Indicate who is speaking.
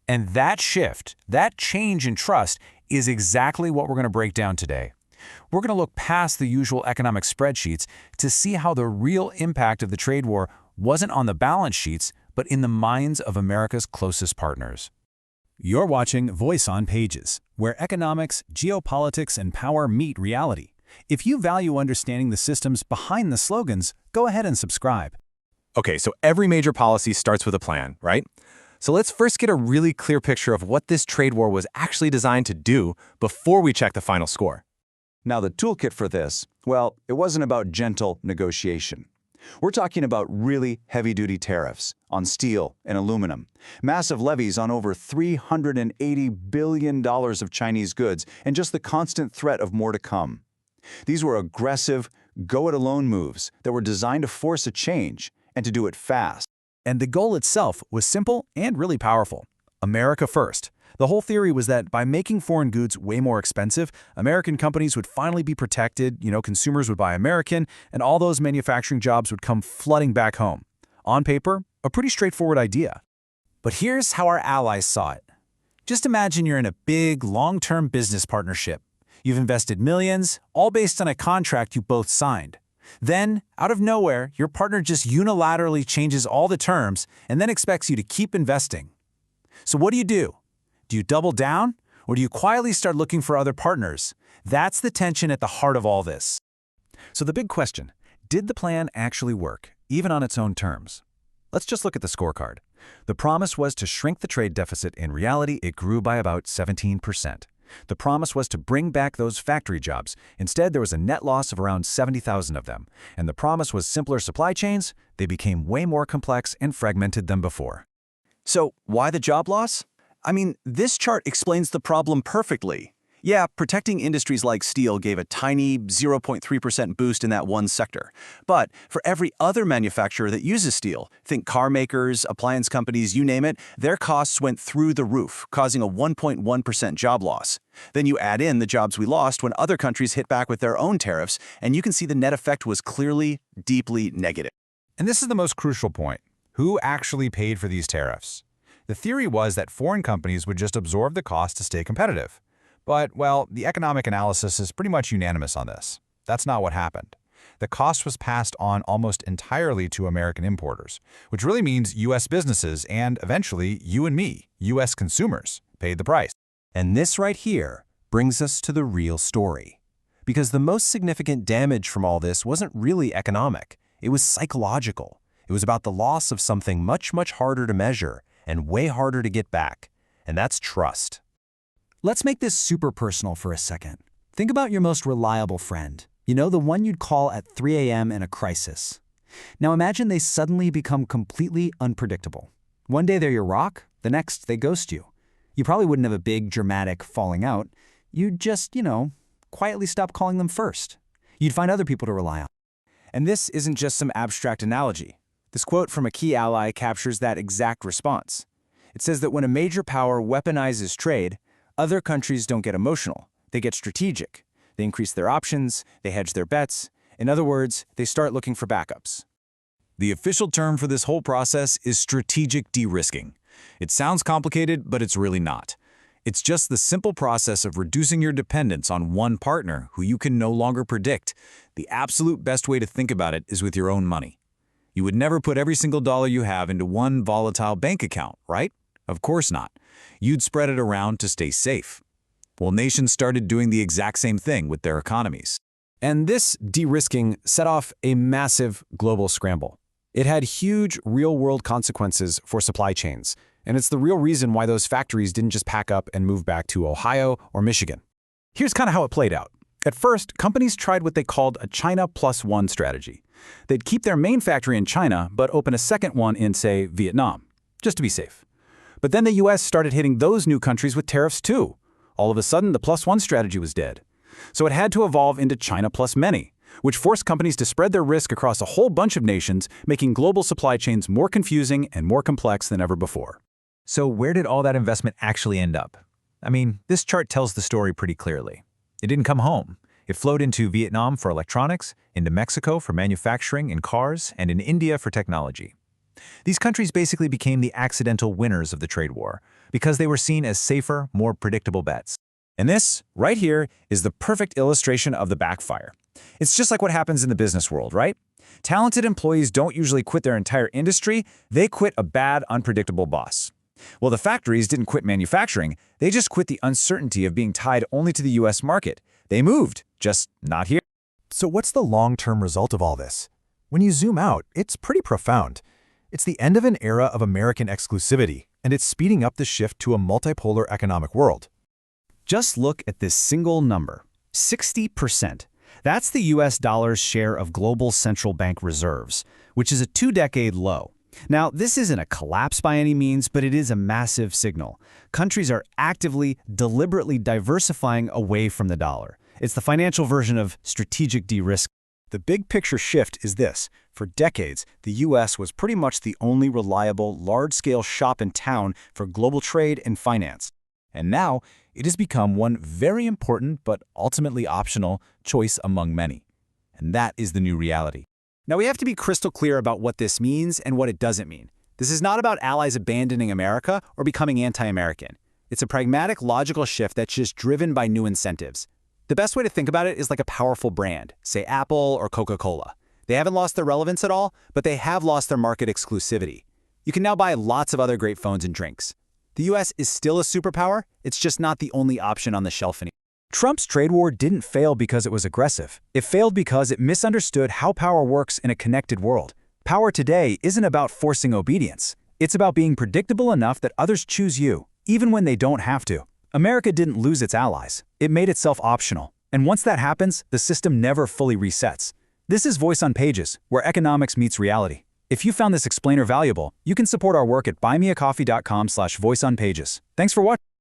Speaker 1: And that shift, that change in trust, is exactly what we're going to break down today. We're going to look past the usual economic spreadsheets to see how the real impact of the trade war wasn't on the balance sheets, but in the minds of America's closest partners.
Speaker 2: You're watching Voice on Pages, where economics, geopolitics, and power meet reality. If you value understanding the systems behind the slogans, go ahead and subscribe.
Speaker 3: Okay, so every major policy starts with a plan, right? So let's first get a really clear picture of what this trade war was actually designed to do before we check the final score.
Speaker 4: Now, the toolkit for this, well, it wasn't about gentle negotiation. We're talking about really heavy-duty tariffs on steel and aluminum, massive levies on over $380 billion of Chinese goods, and just the constant threat of more to come. These were aggressive, go-it-alone moves that were designed to force a change and to do it fast.
Speaker 2: And the goal itself was simple and really powerful. America first. The whole theory was that by making foreign goods way more expensive, American companies would finally be protected, consumers would buy American, and all those manufacturing jobs would come flooding back home. On paper, a pretty straightforward idea.
Speaker 1: But here's how our allies saw it. Just imagine you're in a big, long-term business partnership. You've invested millions, all based on a contract you both signed. Then, out of nowhere, your partner just unilaterally changes all the terms and then expects you to keep investing. So what do? Do you double down, or do you quietly start looking for other partners? That's the tension at the heart of all this.
Speaker 2: So the big question, did the plan actually work, even on its own terms? Let's just look at the scorecard. The promise was to shrink the trade deficit. In reality, it grew by about 17%. The promise was to bring back those factory jobs. Instead, there was a net loss of around 70,000 of them. And the promise was simpler supply chains. They became way more complex and fragmented than before.
Speaker 5: So why the job loss? I mean, this chart explains the problem perfectly. Yeah, protecting industries like steel gave a tiny 0.3% boost in that one sector. But for every other manufacturer that uses steel, think car makers, appliance companies, you name it, their costs went through the roof, causing a 1.1% job loss. Then you add in the jobs we lost when other countries hit back with their own tariffs, and you can see the net effect was clearly, deeply negative.
Speaker 1: And this is the most crucial point. Who actually paid for these tariffs? The theory was that foreign companies would just absorb the cost to stay competitive. But, well, the economic analysis is pretty much unanimous on this. That's not what happened. The cost was passed on almost entirely to American importers, which really means U.S. businesses and, eventually, you and me, U.S. consumers, paid the price.
Speaker 6: And this right here brings us to the real story. Because the most significant damage from all this wasn't really economic. It was psychological. It was about the loss of something much, much harder to measure and way harder to get back, and that's trust.
Speaker 7: Let's make this super personal for a second. Think about your most reliable friend. The one you'd call at 3 a.m. in a crisis. Now imagine they suddenly become completely unpredictable. One day they're your rock, the next they ghost you. You probably wouldn't have a big, dramatic falling out. You'd just, quietly stop calling them first. You'd find other people to rely on.
Speaker 5: And this isn't just some abstract analogy. This quote from a key ally captures that exact response. It says that when a major power weaponizes trade, other countries don't get emotional. They get strategic. They increase their options, they hedge their bets. In other words, they start looking for backups.
Speaker 1: The official term for this whole process is strategic de-risking. It sounds complicated, but it's really not. It's just the simple process of reducing your dependence on one partner who you can no longer predict. The absolute best way to think about it is with your own money. You would never put every single dollar you have into one volatile bank account, right? Of course not. You'd spread it around to stay safe. Well, nations started doing the exact same thing with their economies.
Speaker 2: And this de-risking set off a massive global scramble. It had huge real-world consequences for supply chains, and it's the real reason why those factories didn't just pack up and move back to Ohio or Michigan. Here's kind of how it played out. At first, companies tried what they called a China plus one strategy. They'd keep their main factory in China, but open a second one in, say, Vietnam, just to be safe. But then the U.S. started hitting those new countries with tariffs too. All of a sudden, the plus one strategy was dead. So it had to evolve into China plus many, which forced companies to spread their risk across a whole bunch of nations, making global supply chains more confusing and more complex than ever before.
Speaker 8: So where did all that investment actually end up? I mean, this chart tells the story pretty clearly. It didn't come home. It flowed into Vietnam for electronics, into Mexico for manufacturing and cars, and in India for technology. These countries basically became the accidental winners of the trade war, because they were seen as safer, more predictable bets.
Speaker 1: And this, right here, is the perfect illustration of the backfire. It's just like what happens in the business world, right? Talented employees don't usually quit their entire industry, they quit a bad, unpredictable boss. Well, the factories didn't quit manufacturing, they just quit the uncertainty of being tied only to the US market. They moved, just not here.
Speaker 6: So what's the long-term result of all this? When you zoom out, it's pretty profound. It's the end of an era of American exclusivity, and it's speeding up the shift to a multipolar economic world.
Speaker 2: Just look at this single number, 60%. That's the US dollar's share of global central bank reserves, which is a 2-decade low. Now, this isn't a collapse by any means, but it is a massive signal. Countries are actively, deliberately diversifying away from the dollar. It's the financial version of strategic de-risk.
Speaker 4: The big picture shift is this. For decades, the US was pretty much the only reliable, large-scale shop in town for global trade and finance.
Speaker 1: And now, it has become one very important but ultimately optional choice among many. And that is the new reality.
Speaker 2: Now, we have to be crystal clear about what this means and what it doesn't mean. This is not about allies abandoning America or becoming anti-American. It's a pragmatic, logical shift that's just driven by new incentives. The best way to think about it is like a powerful brand, say Apple or Coca-Cola. They haven't lost their relevance at all, but they have lost their market exclusivity. You can now buy lots of other great phones and drinks. The US is still a superpower, it's just not the only option on the shelf anymore.
Speaker 1: Trump's trade war didn't fail because it was aggressive. It failed because it misunderstood how power works in a connected world. Power today isn't about forcing obedience. It's about being predictable enough that others choose you, even when they don't have to. America didn't lose its allies. It made itself optional. And once that happens, the system never fully resets. This is Voice on Pages, where economics meets reality. If you found this explainer valuable, you can support our work at buymeacoffee.com/voiceonpages. Thanks for watching.